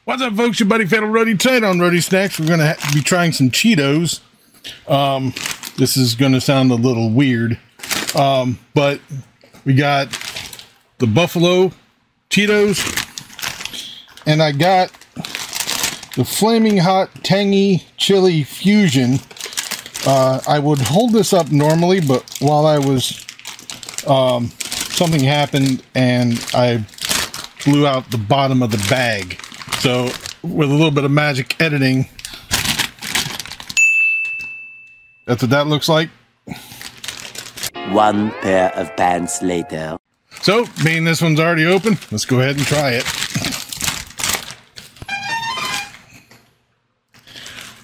What's up, folks? Your buddy Fatalroadie. Tonight on Roadie Snacks, we're going to be trying some Cheetos. This is going to sound a little weird, but we got the Buffalo Cheetos, and I got the Flaming Hot Tangy Chili Fusion. I would hold this up normally, but while I was, something happened and I blew out the bottom of the bag. So with a little bit of magic editing, that's what that looks like. One pair of pants later. So, being this one's already open, let's go ahead and try it.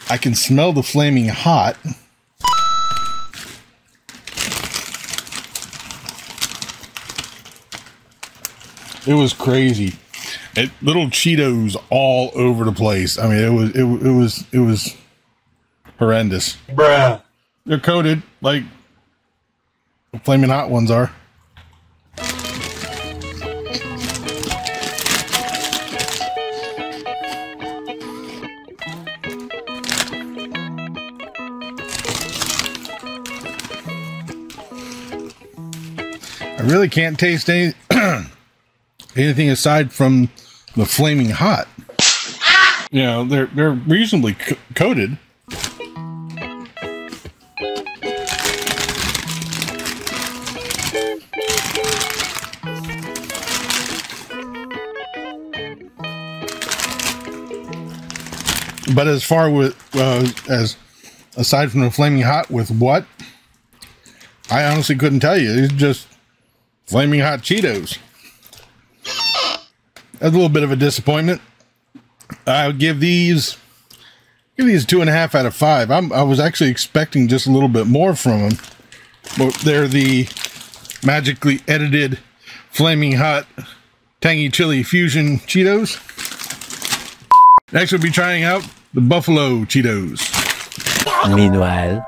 I can smell the flaming hot. It was crazy. Little Cheetos all over the place. I mean, it was horrendous. Bruh. They're coated like the flaming hot ones are. I really can't taste any anything aside from the flaming hot. You know, they're reasonably coated. But as far with as aside from the flaming hot with what, I honestly couldn't tell you. It's just flaming hot Cheetos. That's a little bit of a disappointment. I would give these 2.5 out of 5. I was actually expecting just a little bit more from them, but they're the magically edited flaming hot tangy chili fusion Cheetos. Next, we'll be trying out the Buffalo Cheetos. Meanwhile,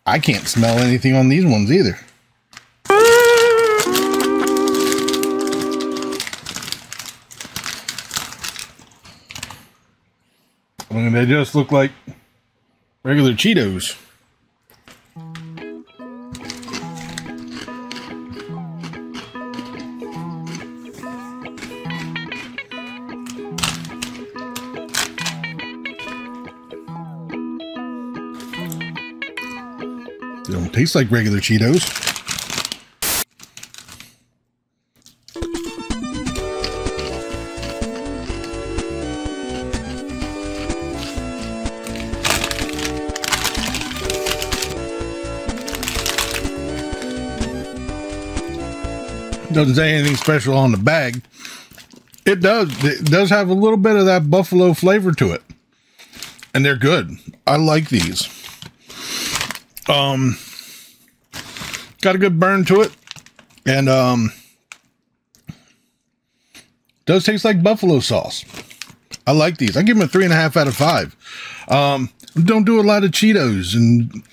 I can't smell anything on these ones either. I mean, they just look like regular Cheetos. They don't taste like regular Cheetos. Doesn't say anything special on the bag. It does have a little bit of that buffalo flavor to it, and they're good. I like these. Got a good burn to it, and does taste like buffalo sauce. I like these. I give them a 3.5 out of 5. Don't do a lot of Cheetos, and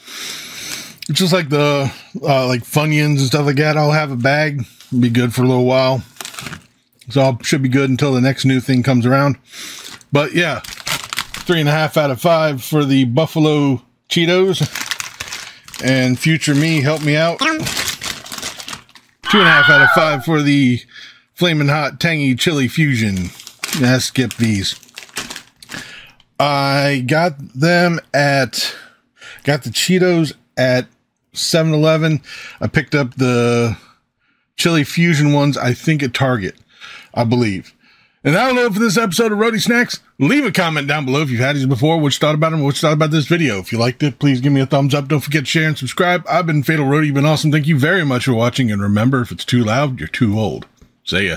it's just like the like Funyuns and stuff like that. I'll have a bag, be good for a little while, so I should be good until the next new thing comes around. But yeah, 3.5 out of 5 for the Buffalo Cheetos. And future me, help me out. 2.5 out of 5 for the Flamin' Hot Tangy Chili Fusion. Yeah, skip these. I got the Cheetos at 7-Eleven. I picked up the Chili Fusion ones, I think at Target, I believe. And that'll do it for this episode of Roadie Snacks. Leave a comment down below if you've had these before, what you thought about them, what you thought about this video. If you liked it, please give me a thumbs up. Don't forget to share and subscribe. I've been Fatalroadie. You've been awesome. Thank you very much for watching. And remember, if it's too loud, you're too old. See ya.